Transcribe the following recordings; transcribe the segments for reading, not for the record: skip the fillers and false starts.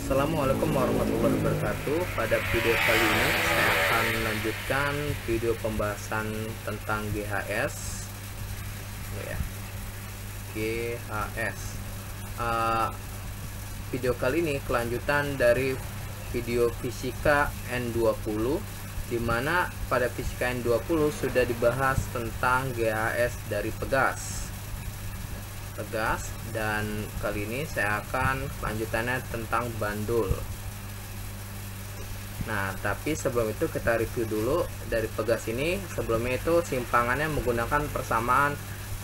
Assalamualaikum warahmatullahi wabarakatuh. Pada video kali ini saya akan melanjutkan video pembahasan tentang GHS ya. GHS. Video kali ini kelanjutan dari video fisika N20, di mana pada fisika N20 sudah dibahas tentang GHS dari pegas, dan kali ini saya akan lanjutannya tentang bandul. Nah, tapi sebelum itu kita review dulu dari pegas ini. Sebelumnya itu simpangannya menggunakan persamaan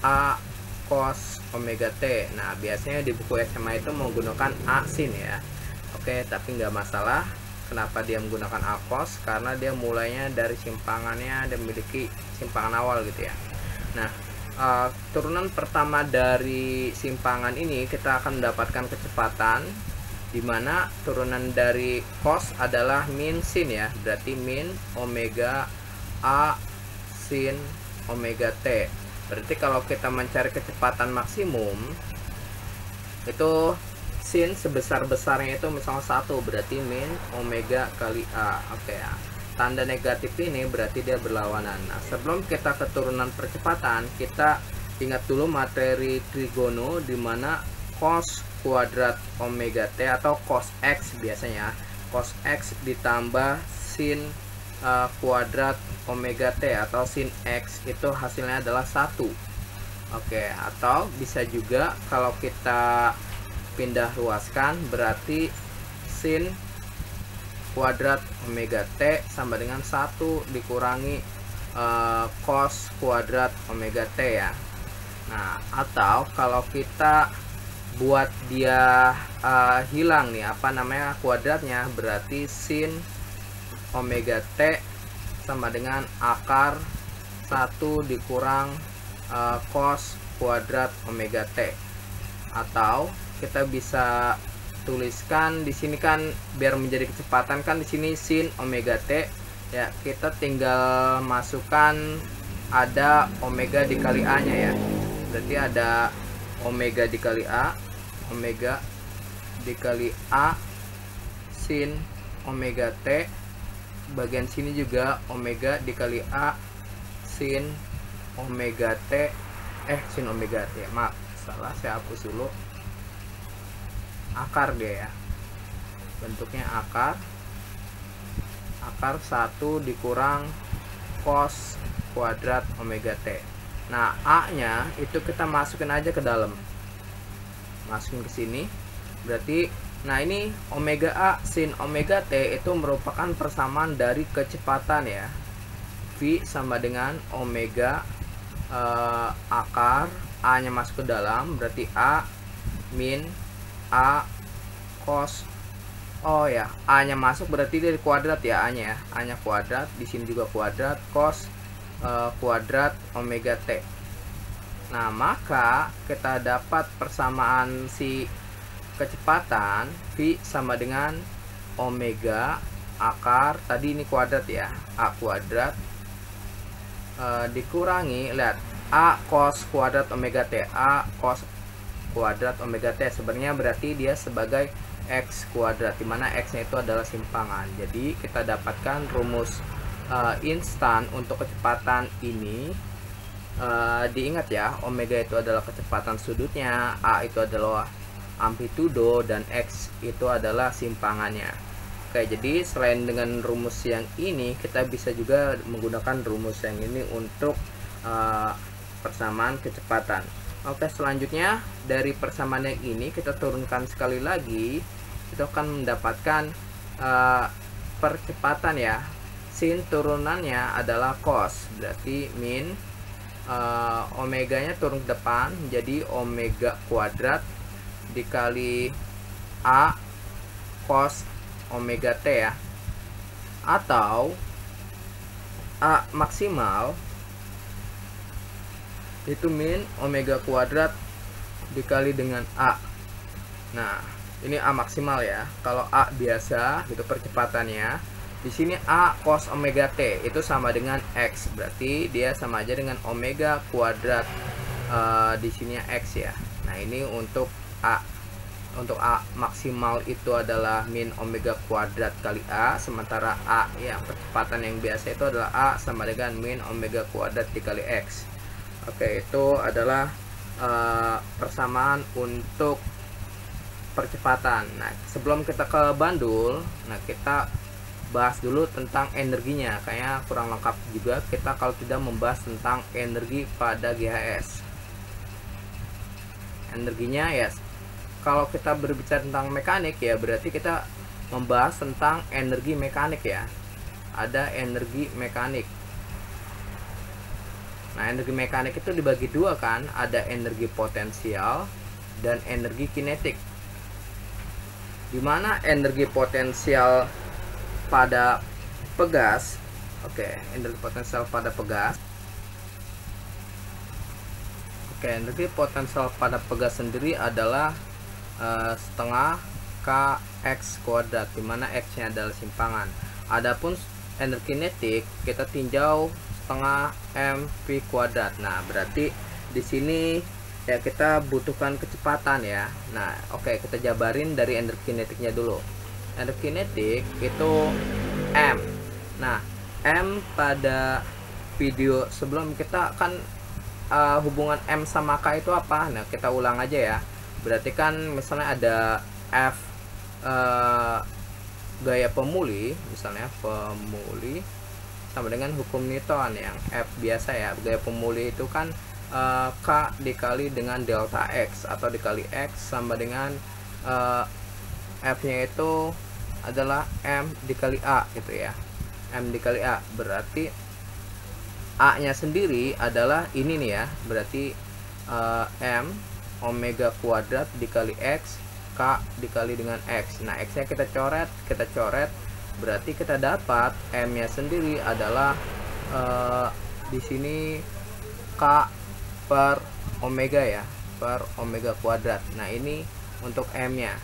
A cos omega T. Nah, biasanya di buku SMA itu menggunakan A sin ya. Oke, tapi nggak masalah. Kenapa dia menggunakan A cos? Karena dia mulainya dari simpangannya dan memiliki simpangan awal gitu ya. Nah, turunan pertama dari simpangan ini kita akan mendapatkan kecepatan, dimana turunan dari cos adalah min sin ya, berarti min omega A sin omega T. Berarti kalau kita mencari kecepatan maksimum itu sin sebesar-besarnya itu misalnya 1, berarti min omega kali A. Oke ya. Tanda negatif ini berarti dia berlawanan. Nah, sebelum kita ke turunan percepatan, kita ingat dulu materi trigono, di mana cos kuadrat omega T atau cos X biasanya, cos X ditambah sin kuadrat omega T atau sin X itu hasilnya adalah 1. Oke, atau bisa juga kalau kita pindah luaskan, berarti sin kuadrat omega T sama dengan 1 dikurangi cos kuadrat omega T ya. Nah, atau kalau kita buat dia hilang nih apa namanya kuadratnya, berarti sin omega T sama dengan akar 1 dikurang cos kuadrat omega T. Atau kita bisa tuliskan di sini kan, biar menjadi kecepatan kan di sini sin omega T ya, kita tinggal masukkan ada omega dikali A nya ya. Berarti ada omega dikali A, omega dikali A sin omega T, bagian sini juga omega dikali A sin omega T, sin omega T, maaf salah, saya hapus dulu. Akar dia ya, bentuknya akar 1 dikurang cos kuadrat omega T. Nah, A nya itu kita masukin aja ke dalam, masukin ke sini, berarti nah ini omega A sin omega T itu merupakan persamaan dari kecepatan ya. V sama dengan omega akar A nya masuk ke dalam, berarti A min A cos, oh ya, A nya masuk berarti dari kuadrat ya, A nya ya, A nya kuadrat, di sini juga kuadrat, cos kuadrat omega T. Nah, maka kita dapat persamaan si kecepatan V sama dengan omega akar, tadi ini kuadrat ya, A kuadrat dikurangi, lihat, A cos kuadrat omega T, A cos kuadrat omega T sebenarnya berarti dia sebagai X kuadrat, dimana X nya itu adalah simpangan. Jadi kita dapatkan rumus instan untuk kecepatan ini. Diingat ya, omega itu adalah kecepatan sudutnya, A itu adalah amplitudo, dan X itu adalah simpangannya. Oke, jadi selain dengan rumus yang ini, kita bisa juga menggunakan rumus yang ini untuk persamaan kecepatan. Oke, selanjutnya dari persamaan yang ini kita turunkan sekali lagi, kita akan mendapatkan percepatan ya. Sin turunannya adalah cos, berarti min omega nya turun ke depan, jadi omega kuadrat dikali A cos omega T ya. Atau A maksimal itu min omega kuadrat dikali dengan A. Nah, ini A maksimal ya. Kalau A biasa gitu percepatannya, di sini A cos omega T itu sama dengan X, berarti dia sama aja dengan omega kuadrat di sini X ya. Nah, ini untuk A. untuk A maksimal itu adalah min omega kuadrat kali A, sementara A yang percepatan yang biasa itu adalah A sama dengan min omega kuadrat dikali X. Oke, itu adalah persamaan untuk percepatan. Nah, sebelum kita ke bandul, nah kita bahas dulu tentang energinya. Kayaknya kurang lengkap juga kita kalau tidak membahas tentang energi pada GHS. Energinya ya, kalau kita berbicara tentang mekanik ya berarti kita membahas tentang energi mekanik ya. Ada energi mekanik. Nah, energi mekanik itu dibagi dua kan, ada energi potensial dan energi kinetik. Dimana energi potensial pada pegas, energi potensial pada pegas, energi potensial pada pegas sendiri adalah setengah kx kuadrat, dimana x-nya adalah simpangan. Adapun energi kinetik kita tinjau setengah mv kuadrat. Nah, berarti di sini ya kita butuhkan kecepatan ya. Nah, kita jabarin dari energi kinetiknya dulu. Energi kinetik itu M. Nah, M pada video sebelum kita kan hubungan M sama K itu apa? Nah, kita ulang aja ya. Berarti kan misalnya ada F gaya pemuli, misalnya pemuli sama dengan hukum Newton yang F biasa ya. Gaya pemuli itu kan K dikali dengan delta X atau dikali X sama dengan F nya itu adalah M dikali A gitu ya. M dikali A berarti A nya sendiri adalah ini nih ya, berarti M omega kuadrat dikali X, K dikali dengan X. Nah, X nya kita coret, berarti kita dapat M nya sendiri adalah di sini K per omega ya, per omega kuadrat. Nah, ini untuk M nya.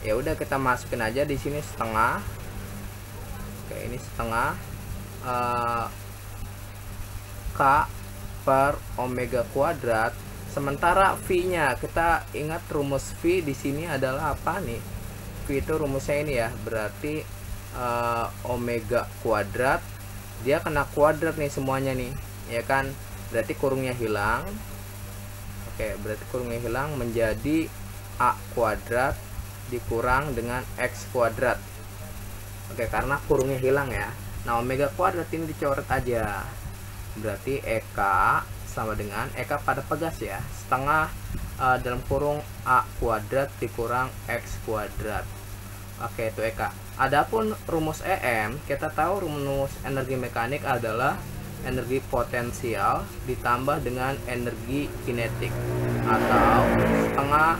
Ya udah kita masukin aja di sini setengah. Ini setengah K per omega kuadrat. Sementara V-nya, kita ingat rumus V di sini adalah apa nih? V itu rumusnya ini ya, berarti omega kuadrat, dia kena kuadrat nih semuanya nih, ya kan? Berarti kurungnya hilang. Berarti kurungnya hilang menjadi A kuadrat dikurang dengan X kuadrat. Karena kurungnya hilang ya. Nah, omega kuadrat ini dicoret aja. Berarti EK sama dengan EK pada pegas ya, setengah dalam kurung A kuadrat dikurang X kuadrat. Itu EK. Adapun rumus EM, kita tahu rumus energi mekanik adalah energi potensial ditambah dengan energi kinetik, atau setengah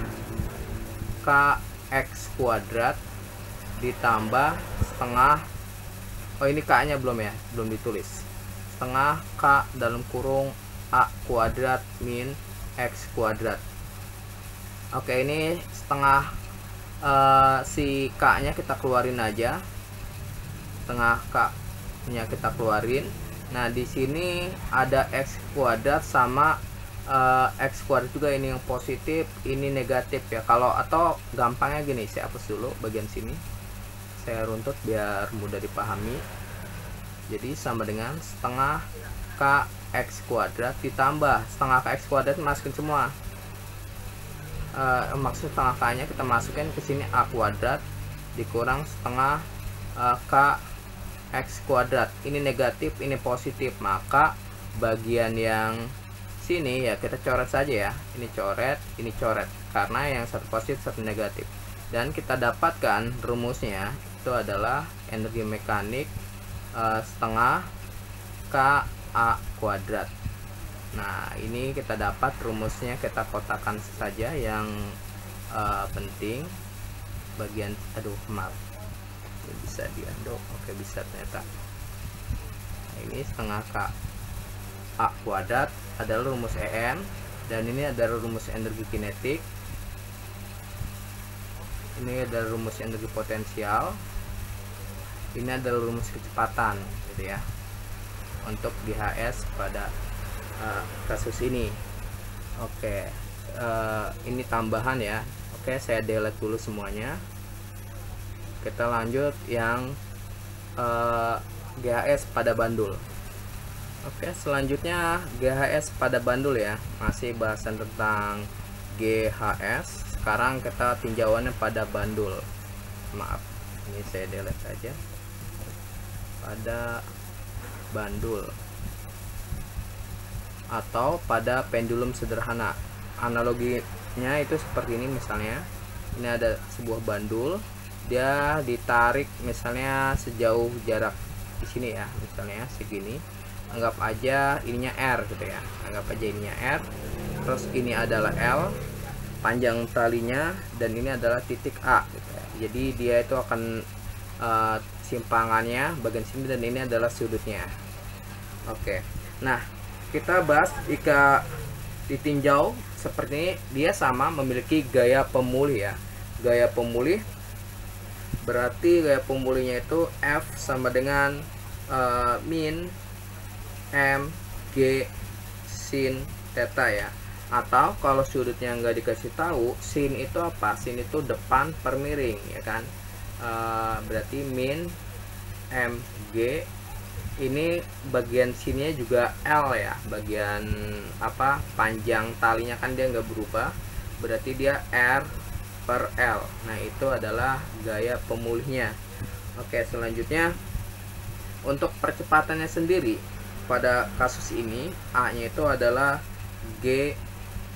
kx kuadrat ditambah setengah, ini k nya belum ya, belum ditulis, setengah k dalam kurung a kuadrat min x kuadrat. Ini setengah si k nya kita keluarin aja, setengah k nya kita keluarin. Nah, di sini ada x kuadrat sama x kuadrat juga, ini yang positif, ini negatif ya. Kalau atau gampangnya gini, saya hapus dulu bagian sini, saya runtut biar mudah dipahami. Jadi sama dengan setengah kx kuadrat ditambah setengah kx kuadrat, masukin semua. Maksud setengah k nya kita masukin ke sini, a kuadrat dikurang setengah k x kuadrat. Ini negatif, ini positif, maka bagian yang sini ya kita coret saja ya, ini coret karena yang satu positif satu negatif. Dan kita dapatkan rumusnya itu adalah energi mekanik setengah ka kuadrat. Nah, ini kita dapat rumusnya, kita kotakan saja yang penting bagian, maaf, bisa diando. Bisa ternyata. Nah, ini setengah k a kuadrat adalah rumus EM, dan ini adalah rumus energi kinetik, ini adalah rumus energi potensial, ini adalah rumus kecepatan gitu ya untuk GHS pada kasus ini. Ini tambahan ya. Oke, saya delete dulu semuanya. Kita lanjut yang GHS pada bandul. Oke, selanjutnya GHS pada bandul ya, masih bahasan tentang GHS. Sekarang kita tinjauannya pada bandul. Maaf, ini saya delete aja. Pada bandul atau pada pendulum sederhana. Analoginya itu seperti ini, misalnya ini ada sebuah bandul, dia ditarik misalnya sejauh jarak di sini ya, misalnya segini. Anggap aja ininya R gitu ya, anggap aja ininya R, terus ini adalah L panjang talinya, dan ini adalah titik A gitu ya. Jadi dia itu akan simpangannya bagian sini, dan ini adalah sudutnya. Oke, nah kita bahas jika ditinjau seperti ini, dia sama memiliki gaya pemulih ya. Gaya pemulih berarti gaya pemulihnya itu F sama dengan min M G sin theta ya. Atau kalau sudutnya nggak dikasih tahu, sin itu apa? Sin itu depan per miring ya kan. Berarti min M G, ini bagian sininya juga L ya, bagian apa, panjang talinya kan dia nggak berubah, berarti dia R per L. Nah itu adalah gaya pemulihnya. Oke, selanjutnya untuk percepatannya sendiri pada kasus ini, A nya itu adalah G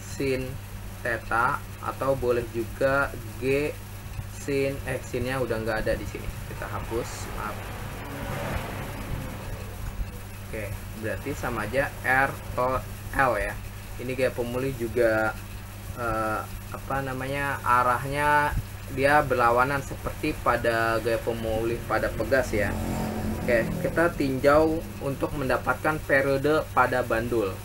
sin theta, atau boleh juga G sin, sinnya udah nggak ada di sini, kita hapus, maaf. Oke, berarti sama aja R atau L ya. Ini gaya pemulih juga apa namanya, arahnya dia berlawanan seperti pada gaya pemulih pada pegas ya. Oke, kita tinjau untuk mendapatkan periode pada bandul.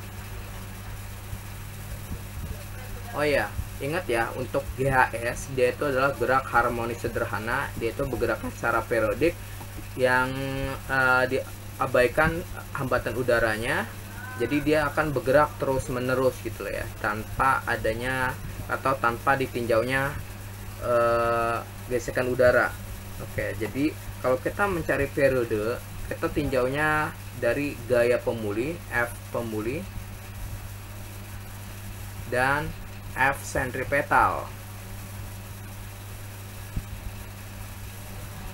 Oh ya, ingat ya, untuk GHS dia itu adalah gerak harmonis sederhana, dia itu bergerak secara periodik yang diabaikan hambatan udaranya. Jadi dia akan bergerak terus menerus gitu ya, tanpa adanya atau tanpa ditinjaunya gesekan udara. Oke, jadi kalau kita mencari periode, kita tinjaunya dari gaya pemulih, F pemulih, dan F sentripetal.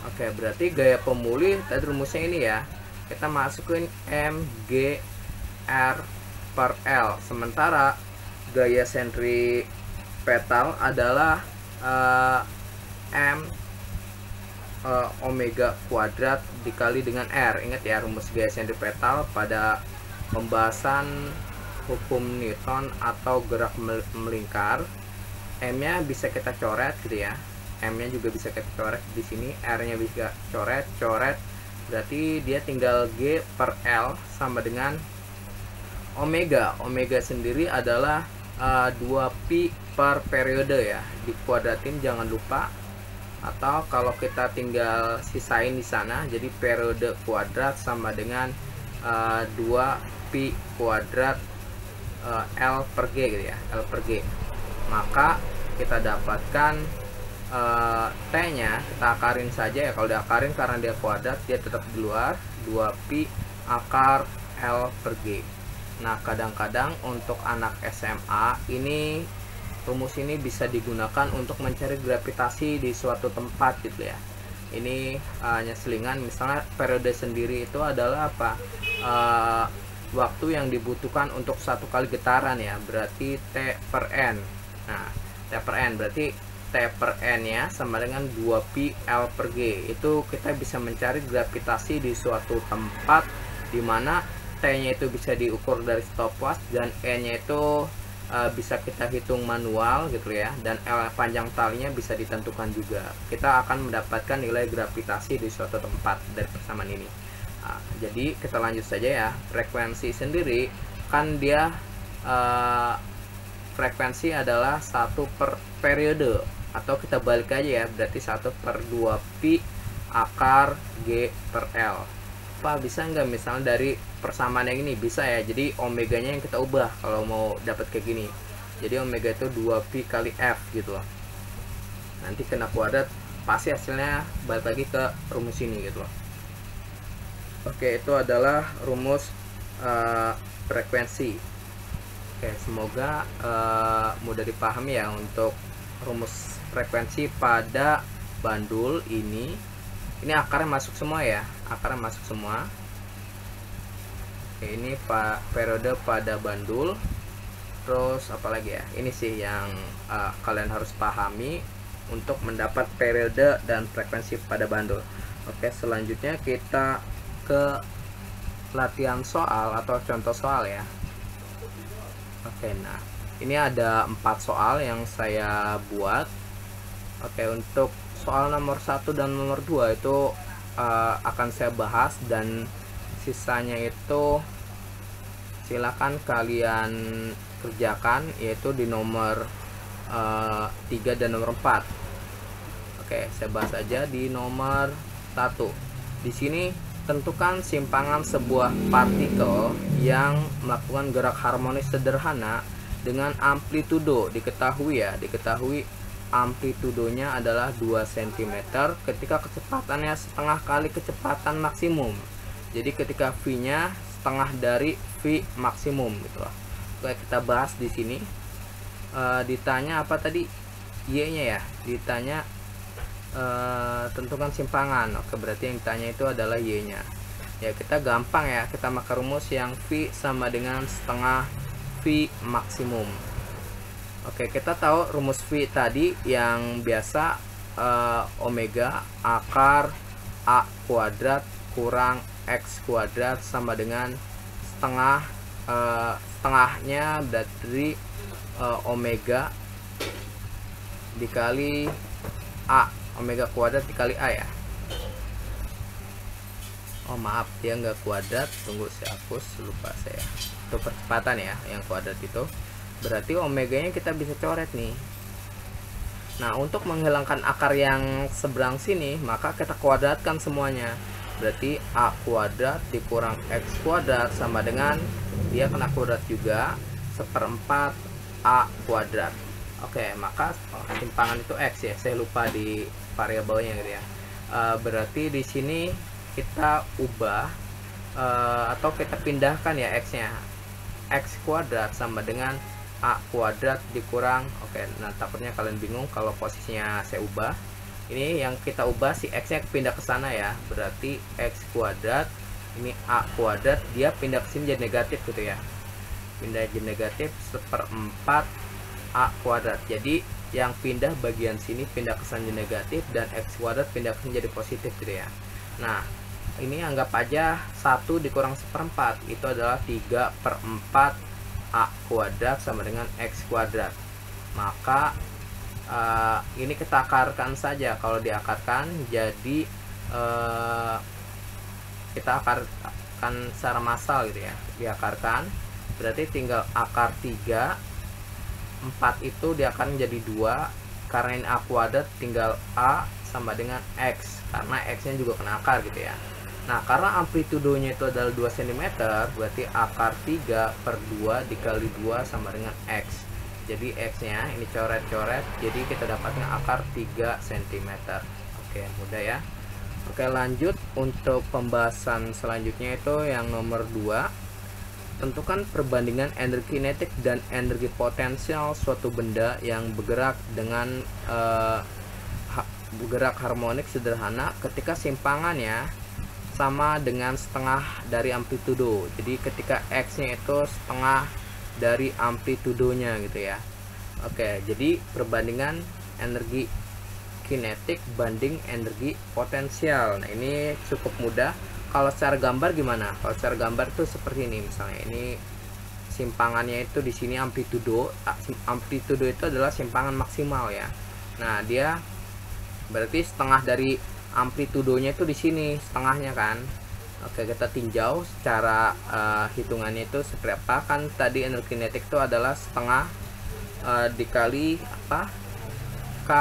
Oke, berarti gaya pemulih tadi rumusnya ini ya, kita masukin M G R per L. Sementara gaya sentripetal adalah M omega kuadrat dikali dengan R. Ingat ya rumus gaya sentripetal pada pembahasan hukum Newton atau gerak melingkar. M nya bisa kita coret gitu ya, M nya juga bisa kita coret di sini, R nya bisa coret. Berarti dia tinggal G per L sama dengan omega. Omega sendiri adalah 2pi per periode ya, dikuadratin jangan lupa. Atau kalau kita tinggal sisain di sana, jadi periode kuadrat sama dengan 2pi kuadrat L per G gitu ya, L per G. Maka kita dapatkan T nya, kita akarin saja ya. Kalau diakarin karena dia kuadrat, dia tetap di luar, 2pi akar L per G. Nah kadang-kadang untuk anak SMA ini, rumus ini bisa digunakan untuk mencari gravitasi di suatu tempat gitu ya. Ini hanya selingan, misalnya periode sendiri itu adalah apa, waktu yang dibutuhkan untuk satu kali getaran ya, berarti T per N. Nah T per N berarti T per N nya sama dengan 2pi L per G. Itu kita bisa mencari gravitasi di suatu tempat, dimana T nya itu bisa diukur dari stopwatch, dan N nya itu bisa kita hitung manual gitu ya, dan L panjang talinya bisa ditentukan juga. Kita akan mendapatkan nilai gravitasi di suatu tempat dari persamaan ini. Nah, jadi kita lanjut saja ya. Frekuensi sendiri kan dia frekuensi adalah 1 per periode, atau kita balik aja ya, berarti 1 per 2pi akar G per L. Pak, bisa nggak misalnya dari persamaan yang ini? Bisa ya, jadi omeganya yang kita ubah kalau mau dapat kayak gini. Jadi omega itu 2pi kali F gitu loh. nanti kena kuadrat pasti hasilnya balik lagi ke rumus ini gitu loh. Oke, itu adalah rumus frekuensi. Oke, semoga mudah dipahami ya untuk rumus frekuensi pada bandul ini. Ini akarnya masuk semua ya, akarnya masuk semua. Oke, ini periode pada bandul. Terus apalagi ya, ini sih yang kalian harus pahami untuk mendapat periode dan frekuensi pada bandul. Oke, selanjutnya kita ke latihan soal atau contoh soal ya. Oke, nah ini ada 4 soal yang saya buat. Oke, untuk soal nomor 1 dan nomor 2 itu akan saya bahas, dan sisanya itu silakan kalian kerjakan, yaitu di nomor 3 dan nomor 4. Oke, saya bahas aja di nomor 1. Di sini tentukan simpangan sebuah partikel yang melakukan gerak harmonis sederhana dengan amplitudo. Diketahui amplitudonya adalah 2 cm ketika kecepatannya setengah kali kecepatan maksimum. Jadi ketika V-nya setengah dari V maksimum gitu loh. Oke, kita bahas di sini. Ditanya apa tadi? Y-nya ya. Ditanya tentukan simpangan. Oke, berarti yang ditanya itu adalah Y-nya. Ya, kita gampang ya, kita pakai rumus yang V sama dengan setengah V maksimum. Oke, kita tahu rumus V tadi yang biasa, omega akar A kuadrat kurang X kuadrat sama dengan setengah, setengahnya dari omega dikali A, omega kuadrat dikali A ya. Oh maaf, dia nggak kuadrat, tunggu saya hapus, lupa saya. Itu percepatan ya, yang kuadrat itu. Berarti omeganya kita bisa coret nih. Nah, untuk menghilangkan akar yang seberang sini, maka kita kuadratkan semuanya. Berarti A kuadrat dikurang X kuadrat sama dengan, dia kena kuadrat juga, 1/4 A kuadrat. Oke, maka simpangan itu X ya, saya lupa di variabelnya gitu ya. Berarti di sini kita ubah atau kita pindahkan ya X-nya. X kuadrat sama dengan A kuadrat dikurang, oke, nah takutnya kalian bingung kalau posisinya saya ubah. Ini yang kita ubah, si X-nya pindah ke sana ya. Berarti X kuadrat, ini A kuadrat, dia pindah ke sini jadi negatif gitu ya. Pindah jadi negatif 1/4 A kuadrat. Jadi yang pindah bagian sini pindah ke sana jadi negatif, dan X kuadrat pindah ke sini jadi positif gitu ya. Nah, ini anggap aja 1 dikurang 1/4 itu adalah 3/4 A kuadrat sama dengan X kuadrat. Maka ini kita akarkan saja. Kalau diakarkan jadi kita akarkan secara massal gitu ya. Diakarkan berarti tinggal akar 3, 4 itu diakarkan jadi 2. Karena ini A kuadrat, tinggal A sama dengan X, karena X nya juga kena akar gitu ya. Nah, karena amplitudonya itu adalah 2 cm, berarti akar 3/2 dikali 2 sama dengan X. Jadi X-nya ini coret-coret, jadi kita dapatnya akar 3 cm. Oke, mudah ya. Oke, lanjut untuk pembahasan selanjutnya itu yang nomor 2. Tentukan perbandingan energi kinetik dan energi potensial suatu benda yang bergerak dengan bergerak harmonik sederhana ketika simpangannya sama dengan setengah dari amplitudo. Jadi ketika X-nya itu setengah dari amplitudonya gitu ya. Oke, jadi perbandingan energi kinetik banding energi potensial. Nah, ini cukup mudah. Kalau secara gambar gimana? Kalau secara gambar itu seperti ini misalnya. Ini simpangannya itu di sini amplitudo. Amplitudo itu adalah simpangan maksimal ya. Nah, dia berarti setengah dari amplitudonya itu di sini, setengahnya kan. Oke, kita tinjau secara hitungannya itu seperti apa. Kan tadi energi kinetik itu adalah setengah dikali apa? K.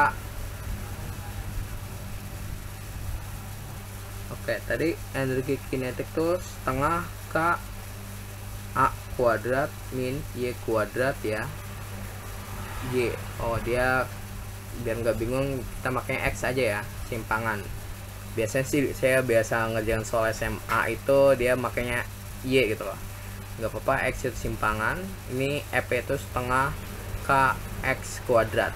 Oke, tadi energi kinetik itu setengah K A kuadrat min Y kuadrat ya. Y, oh dia biar nggak bingung kita makanya X aja ya, simpangan. Biasanya sih saya biasa ngerjain soal SMA itu dia makanya Y gitu loh, nggak apa-apa. X itu simpangan, ini EP itu setengah KX kuadrat.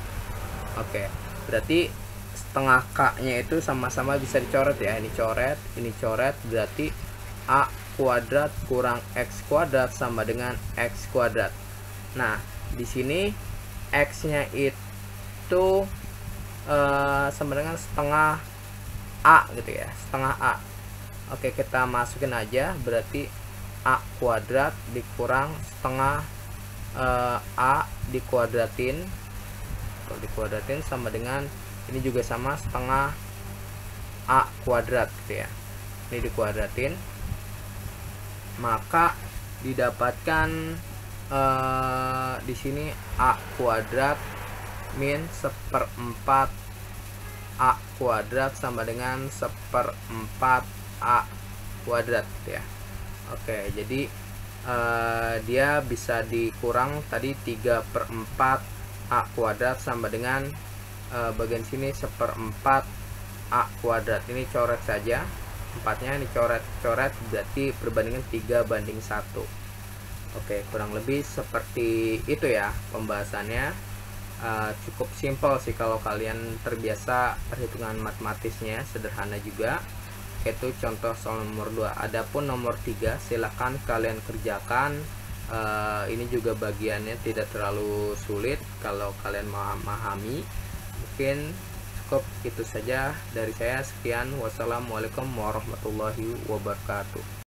Oke, berarti setengah K nya itu sama-sama bisa dicoret ya, ini coret, berarti A kuadrat kurang X kuadrat sama dengan X kuadrat. Nah di sini X nya itu sama dengan setengah A gitu ya, setengah A. Oke, kita masukin aja, berarti A kuadrat dikurang setengah A dikuadratin, kalau dikuadratin sama dengan ini juga sama setengah A kuadrat gitu ya, ini dikuadratin, maka didapatkan di sini A kuadrat min 1/4 A kuadrat sama dengan 1/4 A kuadrat gitu ya. Oke, jadi dia bisa dikurang tadi 3/4 A kuadrat sama dengan bagian sini 1/4 A kuadrat. Ini coret saja, 4-nya ini coret, berarti perbandingan 3:1. Oke, kurang lebih seperti itu ya pembahasannya. Cukup simpel sih kalau kalian terbiasa perhitungan matematisnya, sederhana juga. Itu contoh soal nomor 2. Adapun nomor 3 silahkan kalian kerjakan. Ini juga bagiannya tidak terlalu sulit kalau kalian memahami. Mungkin cukup itu saja dari saya. Sekian, wassalamualaikum warahmatullahi wabarakatuh.